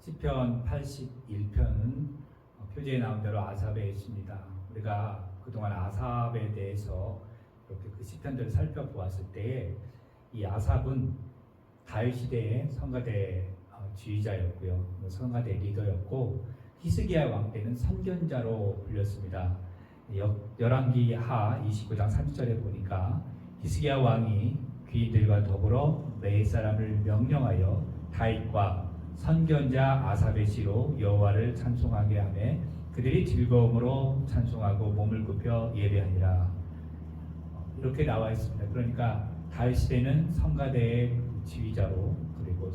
시편 81편은 표제에 나온 대로 아삽의 시입니다. 우리가 그동안 아삽에 대해서 이렇게 그 시편들을 살펴보았을 때 이 아삽은 다윗 시대의 성가대 지휘자였고요. 성가대 리더였고 히스기야 왕 때는 선견자로 불렸습니다. 열왕기 하 29장 30절에 보니까 히스기야 왕이 귀인들과 더불어 네 사람을 명령하여 다윗과 선견자 아삽의 시로 여호와를 찬송하게 하며 그들이 즐거움으로 찬송하고 몸을 굽혀 예배하니라. 이렇게 나와 있습니다. 그러니까 다윗 시대는 성가대의 지휘자로, 그리고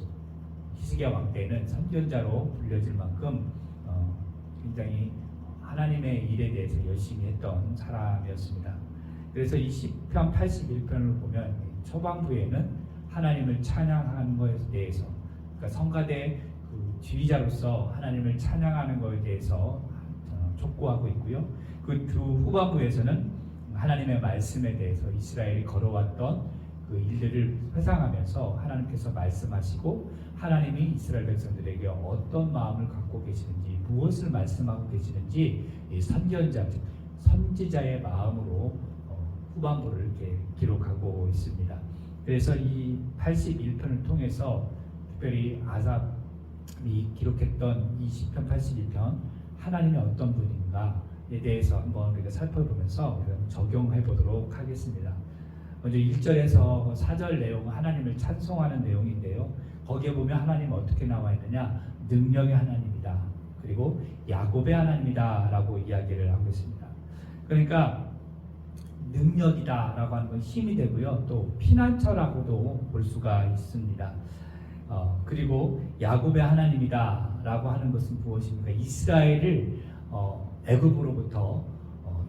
히스기야 왕 때는 선견자로 불려질 만큼 굉장히 하나님의 일에 대해서 열심히 했던 사람이었습니다. 그래서 이 시편 81편을 보면 초반부에는 하나님을 찬양하는 것에 대해서, 그러니까 성가대 그 지휘자로서 하나님을 찬양하는 것에 대해서 촉구하고 있고요. 그 후반부에서는 하나님의 말씀에 대해서 이스라엘이 걸어왔던 그 일들을 회상하면서 하나님께서 말씀하시고 하나님이 이스라엘 백성들에게 어떤 마음을 갖고 계시는지, 무엇을 말씀하고 계시는지 이 선견자, 선지자의 마음으로 후반부를 이렇게 기록하고 있습니다. 그래서 이 81편을 통해서 특별히 아삽이 기록했던 이 시편 81편, 하나님이 어떤 분인가에 대해서 한번 우리가 살펴보면서 우리가 적용해 보도록 하겠습니다. 먼저 1절에서 4절 내용은 하나님을 찬송하는 내용인데요. 거기에 보면 하나님은 어떻게 나와 있느냐? 능력의 하나님이다. 그리고 야곱의 하나님이다 라고 이야기를 하고 있습니다. 그러니까 능력이다 라고 하는 건 힘이 되고요. 또 피난처라고도 볼 수가 있습니다. 그리고 야곱의 하나님이다 라고 하는 것은 무엇입니까? 이스라엘을 애굽으로부터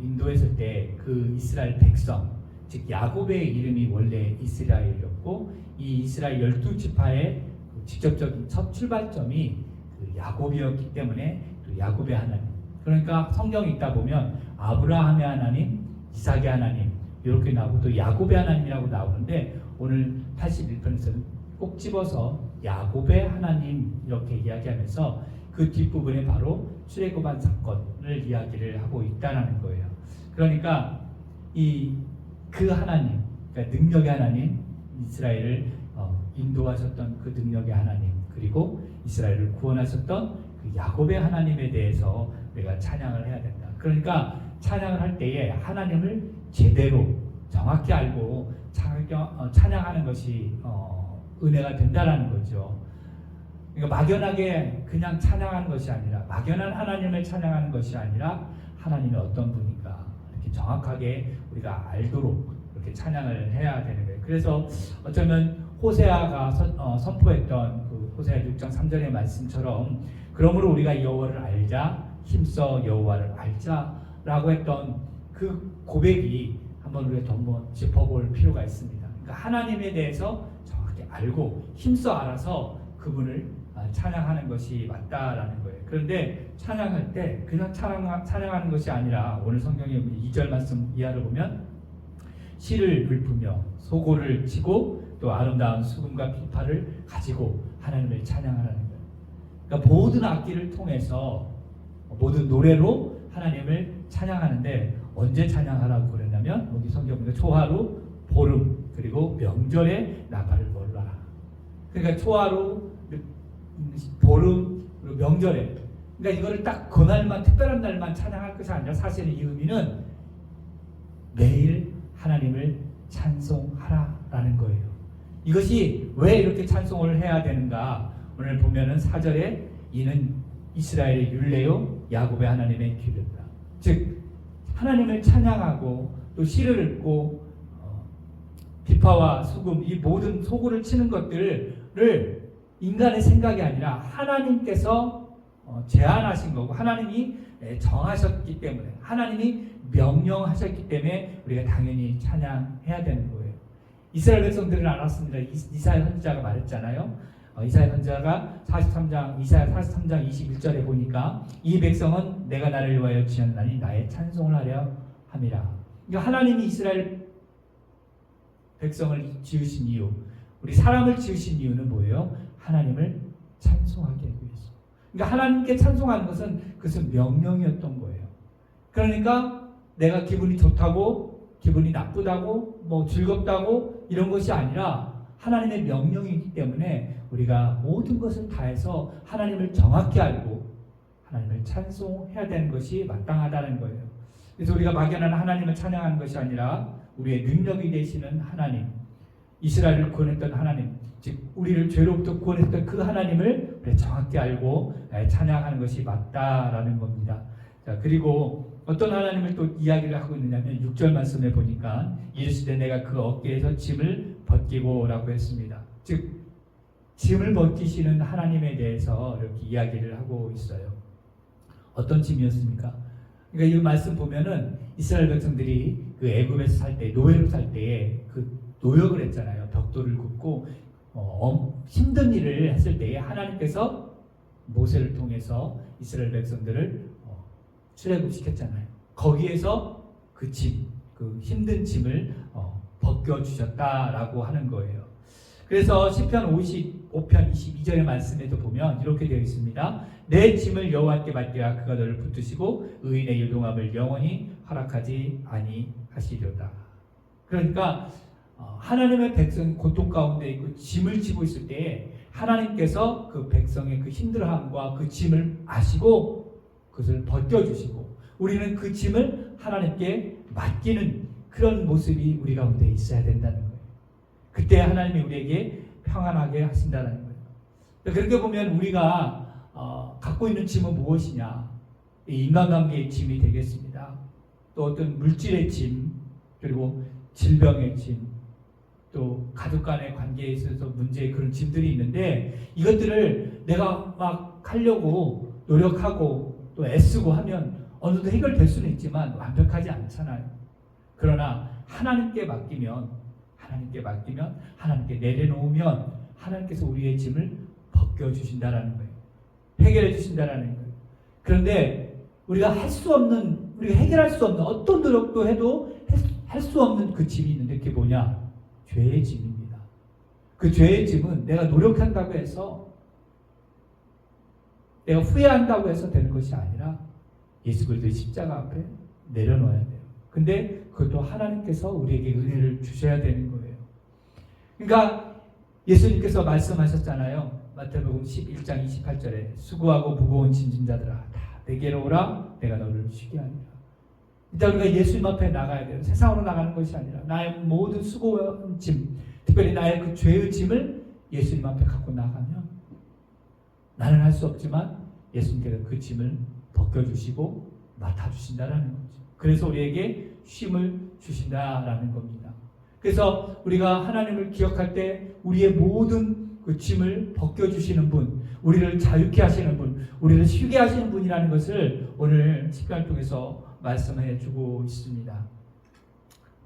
인도했을 때 그 이스라엘 백성, 즉 야곱의 이름이 원래 이스라엘이었고 이 이스라엘 12지파의 직접적인 첫 출발점이 그 야곱이었기 때문에 또 야곱의 하나님, 그러니까 성경에 있다 보면 아브라함의 하나님, 이삭의 하나님 이렇게 나오고 또 야곱의 하나님이라고 나오는데 오늘 81편에서는 꼭 집어서 야곱의 하나님 이렇게 이야기하면서 그 뒷부분에 바로 출애굽한 사건을 이야기를 하고 있다는 거예요. 그러니까 그 하나님, 그러니까 능력의 하나님, 이스라엘을 인도하셨던 그 능력의 하나님, 그리고 이스라엘을 구원하셨던 그 야곱의 하나님에 대해서 우리가 찬양을 해야 된다. 그러니까 찬양을 할 때에 하나님을 제대로 정확히 알고 찬양하는 것이 은혜가 된다라는 거죠. 그러니까 막연하게 그냥 찬양하는 것이 아니라, 막연한 하나님을 찬양하는 것이 아니라 하나님이 어떤 분인가 이렇게 정확하게 우리가 알도록 이렇게 찬양을 해야 되는 거예요. 그래서 어쩌면 호세아가 선포했던 그 호세아 6장 3절의 말씀처럼 그러므로 우리가 여호와를 알자, 힘써 여호와를 알자라고 했던 그 고백이 한번 우리가 한번 짚어볼 필요가 있습니다. 그러니까 하나님에 대해서 정확히 알고 힘써 알아서 그분을 찬양하는 것이 맞다라는 거예요. 그런데 찬양할 때 그냥 찬양하는 것이 아니라 오늘 성경의 2절 말씀 이하를 보면 시를 읊으며 소고를 치고 또 아름다운 수금과 피파를 가지고 하나님을 찬양하라는 거예요. 그러니까 모든 악기를 통해서 모든 노래로 하나님을 찬양하는데 언제 찬양하라고 그랬냐면 여기 성경 보면 초하루, 보름, 그리고 명절에 나팔을 불러라. 그러니까 초하루, 보름, 그리고 명절에, 그러니까 이거를 딱 그날만, 특별한 날만 찬양할 것이 아니라 사실은 이 의미는 매일 하나님을 찬송하라라는 거예요. 이것이 왜 이렇게 찬송을 해야 되는가? 오늘 보면은 4절에 이는 이스라엘의 율례요 야곱의 하나님의 규례다. 즉 하나님을 찬양하고 또 시를 읽고 비파와 수금, 이 모든 소고를 치는 것들을 인간의 생각이 아니라 하나님께서 제안하신 거고 하나님이 정하셨기 때문에, 하나님이 명령하셨기 때문에 우리가 당연히 찬양해야 되는 거예요. 이스라엘 백성들은 알았습니다. 이사야 선지자가 말했잖아요. 이사야 선지자가 이사야 43장 21절에 보니까 이 백성은 내가 나를 위하여 지었나니 나의 찬송을 하려 함이라. 그러니까 하나님이 이스라엘 백성을 지으신 이유, 우리 사람을 지으신 이유는 뭐예요? 하나님을 찬송하게 하기 위해서. 그러니까 하나님께 찬송하는 것은 그것은 명령이었던 거예요. 그러니까 내가 기분이 좋다고, 기분이 나쁘다고, 뭐 즐겁다고 이런 것이 아니라 하나님의 명령이기 때문에 우리가 모든 것을 다해서 하나님을 정확히 알고 하나님을 찬송해야 되는 것이 마땅하다는 거예요. 그래서 우리가 막연한 하나님을 찬양하는 것이 아니라 우리의 능력이 되시는 하나님, 이스라엘을 구원했던 하나님, 즉 우리를 죄로부터 구원했던 그 하나님을 정확히 알고 찬양하는 것이 맞다라는 겁니다. 자, 그리고 어떤 하나님을 또 이야기를 하고 있느냐면 6절 말씀에 보니까 이르시되 내가 그 어깨에서 짐을 벗기고 라고 했습니다. 즉 짐을 벗기시는 하나님에 대해서 이렇게 이야기를 하고 있어요. 어떤 짐이었습니까? 그러니까 이 말씀 보면은 이스라엘 백성들이 그 애굽에서 살 때, 노예로 살 때에 그 노역을 했잖아요. 벽돌을 굽고 힘든 일을 했을 때에 하나님께서 모세를 통해서 이스라엘 백성들을 출애굽시켰잖아요. 거기에서 그 짐, 그 힘든 짐을 벗겨주셨다라고 하는 거예요. 그래서 시편 55편 22절의 말씀에도 보면 이렇게 되어 있습니다. 내 짐을 여호와께 맡기라. 그가 너를 붙드시고 의인의 유동함을 영원히 허락하지 아니하시려다. 그러니까 하나님의 백성 고통 가운데 있고 짐을 지고 있을 때에 하나님께서 그 백성의 그 힘들어함과 그 짐을 아시고 그것을 벗겨주시고 우리는 그 짐을 하나님께 맡기는 그런 모습이 우리 가운데 있어야 된다는 거예요. 그때 하나님이 우리에게 평안하게 하신다는 거예요. 그렇게 보면 우리가 갖고 있는 짐은 무엇이냐? 인간관계의 짐이 되겠습니다. 또 어떤 물질의 짐, 그리고 질병의 짐, 또 가족 간의 관계에 있어서 문제의 그런 짐들이 있는데 이것들을 내가 막 하려고 노력하고 또 애쓰고 하면 어느 정도 해결될 수는 있지만 완벽하지 않잖아요. 그러나 하나님께 맡기면 하나님께 내려놓으면 하나님께서 우리의 짐을 벗겨주신다라는 거예요. 해결해 주신다라는 거예요. 그런데 우리가 해결할 수 없는 어떤 노력도 해도 할 수 없는 그 짐이 있는데 그게 뭐냐? 죄의 짐입니다. 그 죄의 짐은 내가 노력한다고 해서 내가 후회한다고 해서 되는 것이 아니라 예수 그리스도의 십자가 앞에 내려놓아야 돼요. 근데 그것도 하나님께서 우리에게 은혜를 주셔야 되는 거예요. 그러니까 예수님께서 말씀하셨잖아요. 마태복음 11장 28절에 수고하고 무거운 짐진 자들아 다 내게로 오라 내가 너를 쉬게 하리라. 일단 우리가 예수님 앞에 나가야 돼요. 세상으로 나가는 것이 아니라 나의 모든 수고한 짐, 특별히 나의 그 죄의 짐을 예수님 앞에 갖고 나가면 나는 할 수 없지만 예수님께서 그 짐을 벗겨주시고 맡아주신다라는 거죠. 그래서 우리에게 쉼을 주신다라는 겁니다. 그래서 우리가 하나님을 기억할 때 우리의 모든 그 짐을 벗겨주시는 분, 우리를 자유케 하시는 분, 우리를 쉬게 하시는 분이라는 것을 오늘 시편을 통해서 말씀해 주고 있습니다.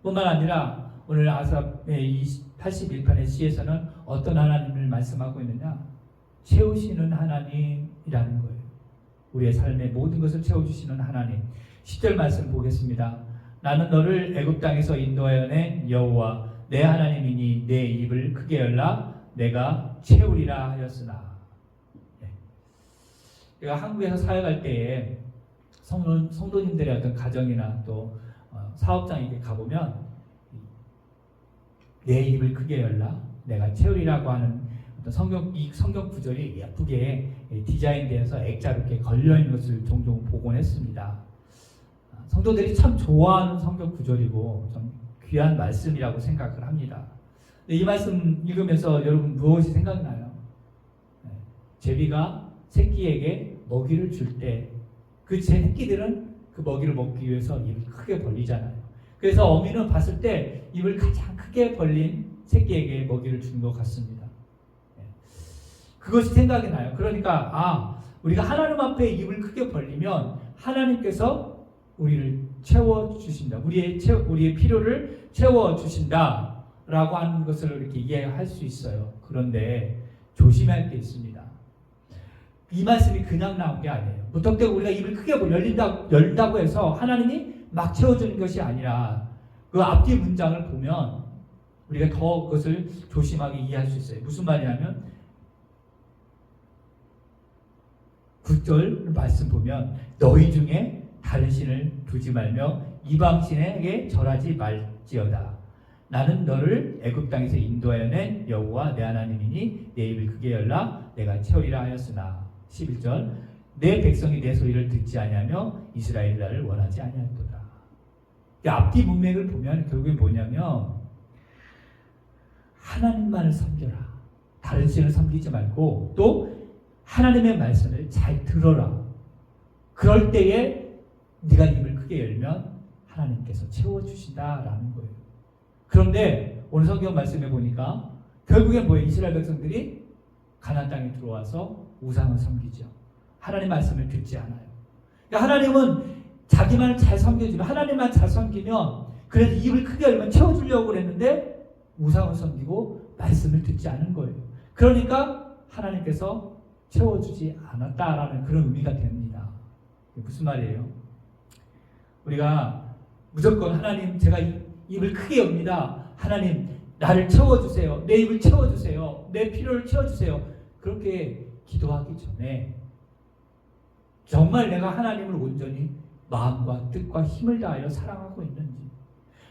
뿐만 아니라 오늘 아삽의 81편의 시에서는 어떤 하나님을 말씀하고 있느냐? 채우시는 하나님이라는 거예요. 우리의 삶의 모든 것을 채워주시는 하나님. 10절 말씀 보겠습니다. 나는 너를 애굽 땅에서 인도하여 낸 여호와 내 하나님이니 내 입을 크게 열라 내가 채우리라 하였으나. 제가 한국에서 사역할 때에 성도님들의 어떤 가정이나 또 사업장에 가보면 내 입을 크게 열라 내가 채우리라고 하는 어떤 이 성경 구절이 예쁘게 디자인되어서 액자로 이렇게 걸려있는 것을 종종 보곤 했습니다. 성도들이 참 좋아하는 성경 구절이고 좀 귀한 말씀이라고 생각을 합니다. 이 말씀 읽으면서 여러분 무엇이 생각나요? 제비가 새끼에게 먹이를 줄 때 그 새끼들은 그 먹이를 먹기 위해서 입을 크게 벌리잖아요. 그래서 어미는 봤을 때 입을 가장 크게 벌린 새끼에게 먹이를 준 것 같습니다. 그것이 생각이 나요. 그러니까 우리가 하나님 앞에 입을 크게 벌리면 하나님께서 우리를 채워주신다. 우리의 필요를 채워주신다라고 하는 것을 이렇게 이해할 수 있어요. 그런데 조심할 게 있습니다. 이 말씀이 그냥 나온 게 아니에요. 무턱대고 우리가 입을 크게 열다고 해서 하나님이 막 채워주는 것이 아니라 그 앞뒤 문장을 보면 우리가 더 그것을 조심하게 이해할 수 있어요. 무슨 말이냐면 6절 말씀 보면 너희 중에 다른 신을 두지 말며 이방 신에게 절하지 말지어다. 나는 너를 애굽 땅에서 인도하여 낸 여호와 내 하나님이니 내 입을 크게 열라 내가 채우리라 하였으나 11절 내 백성이 내 소리를 듣지 아니하며 이스라엘이 나를 원하지 아니하였도다. 앞뒤 문맥을 보면 결국에 뭐냐면 하나님만을 섬겨라. 다른 신을 섬기지 말고 또 하나님의 말씀을 잘 들어라. 그럴 때에 네가 입을 크게 열면 하나님께서 채워주신다라는 거예요. 그런데 오늘 성경 말씀에 보니까 결국엔 뭐예요? 이스라엘 백성들이 가나안 땅에 들어와서 우상을 섬기죠. 하나님 말씀을 듣지 않아요. 그러니까 하나님은 자기만 잘 섬겨주면 하나님만 잘 섬기면 그래서 입을 크게 열면 채워주려고 그랬는데 우상을 섬기고 말씀을 듣지 않은 거예요. 그러니까 하나님께서 채워주지 않았다라는 그런 의미가 됩니다. 무슨 말이에요? 우리가 무조건 하나님 제가 입을 크게 엽니다. 하나님 나를 채워주세요. 내 입을 채워주세요. 내 필요를 채워주세요. 그렇게 기도하기 전에 정말 내가 하나님을 온전히 마음과 뜻과 힘을 다하여 사랑하고 있는지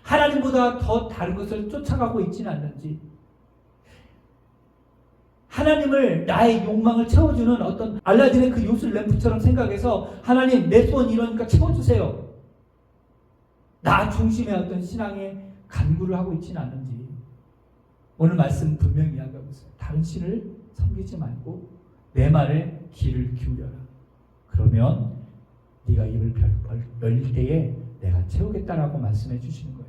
하나님보다 더 다른 것을 쫓아가고 있지는 않는지 하나님을 나의 욕망을 채워주는 어떤 알라딘의 그 요술 램프처럼 생각해서 하나님 내 소원 이러니까 채워주세요. 나 중심의 어떤 신앙의 간구를 하고 있지는 않는지 오늘 말씀 분명히 이야기하고 있어요. 다른 신을 섬기지 말고 내 말에 귀를 기울여라. 그러면 네가 입을 열릴 때에 내가 채우겠다라고 말씀해 주시는 거예요.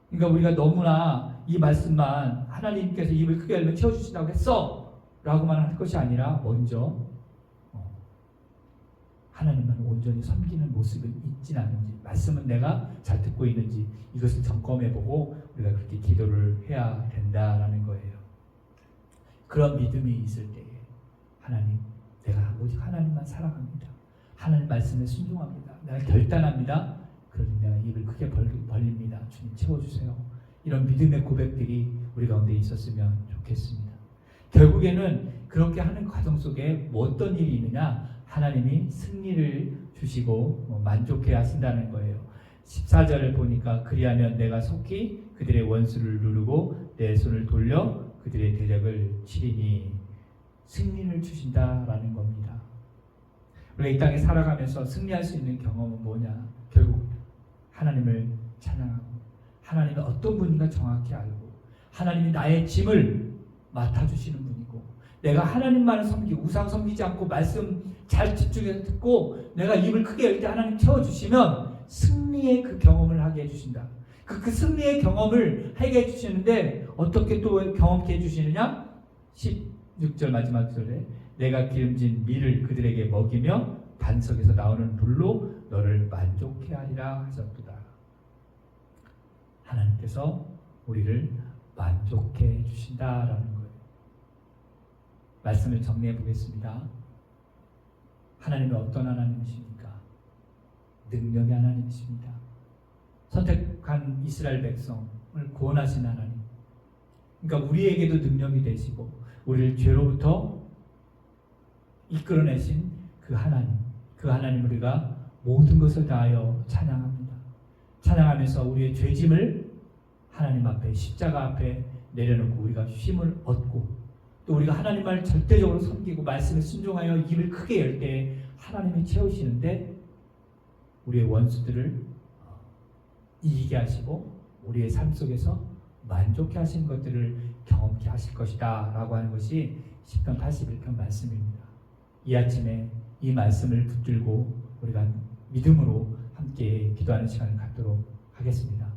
그러니까 우리가 너무나 이 말씀만 하나님께서 입을 크게 열면 채워주신다고 했어 라고만 할 것이 아니라 먼저 하나님만 온전히 섬기는 모습이 있진 않은지 말씀은 내가 잘 듣고 있는지 이것을 점검해보고 우리가 그렇게 기도를 해야 된다라는 거예요. 그런 믿음이 있을 때에 하나님 내가 오직 하나님만 사랑합니다. 하나님 말씀에 순종합니다. 내가 결단합니다. 그러니 내가 입을 크게 벌립니다. 주님 채워주세요. 이런 믿음의 고백들이 우리 가운데 있었으면 좋겠습니다. 결국에는 그렇게 하는 과정 속에 어떤 일이 있느냐 하나님이 승리를 주시고 만족해 하신다는 거예요. 14절을 보니까 그리하면 내가 속히 그들의 원수를 누르고 내 손을 돌려 그들의 대적을 치리니 승리를 주신다라는 겁니다. 우리가 이 땅에 살아가면서 승리할 수 있는 경험은 뭐냐? 결국 하나님을 찬양하고 하나님이 어떤 분인가 정확히 알고 하나님이 나의 짐을 맡아주시는 분이고 내가 하나님만을 섬기고 우상 섬기지 않고 말씀 잘 집중해서 듣고 내가 입을 크게 열 때 하나님 채워주시면 승리의 그 경험을 하게 해주신다. 그 승리의 경험을 하게 해주시는데 어떻게 또 경험케 해주시느냐? 16절 마지막 절에 내가 기름진 밀을 그들에게 먹이며 반석에서 나오는 물로 너를 만족해 하리라 하셨도다. 하나님께서 우리를 만족해 주신다라는 거예요. 말씀을 정리해 보겠습니다. 하나님은 어떤 하나님이십니까? 능력의 하나님이십니다. 선택한 이스라엘 백성을 구원하신 하나님. 그러니까 우리에게도 능력이 되시고 우리를 죄로부터 이끌어내신 그 하나님. 그 하나님 우리가 모든 것을 다하여 찬양합니다. 찬양하면서 우리의 죄짐을 하나님 앞에 십자가 앞에 내려놓고 우리가 쉼을 얻고 또 우리가 하나님을 절대적으로 섬기고 말씀에 순종하여 입을 크게 열 때 하나님이 채우시는데 우리의 원수들을 이기게 하시고 우리의 삶 속에서 만족해 하시는 것들을 경험케 하실 것이다 라고 하는 것이 시편 81편 말씀입니다. 이 아침에 이 말씀을 붙들고 우리가 믿음으로 함께 기도하는 시간을 갖도록 하겠습니다.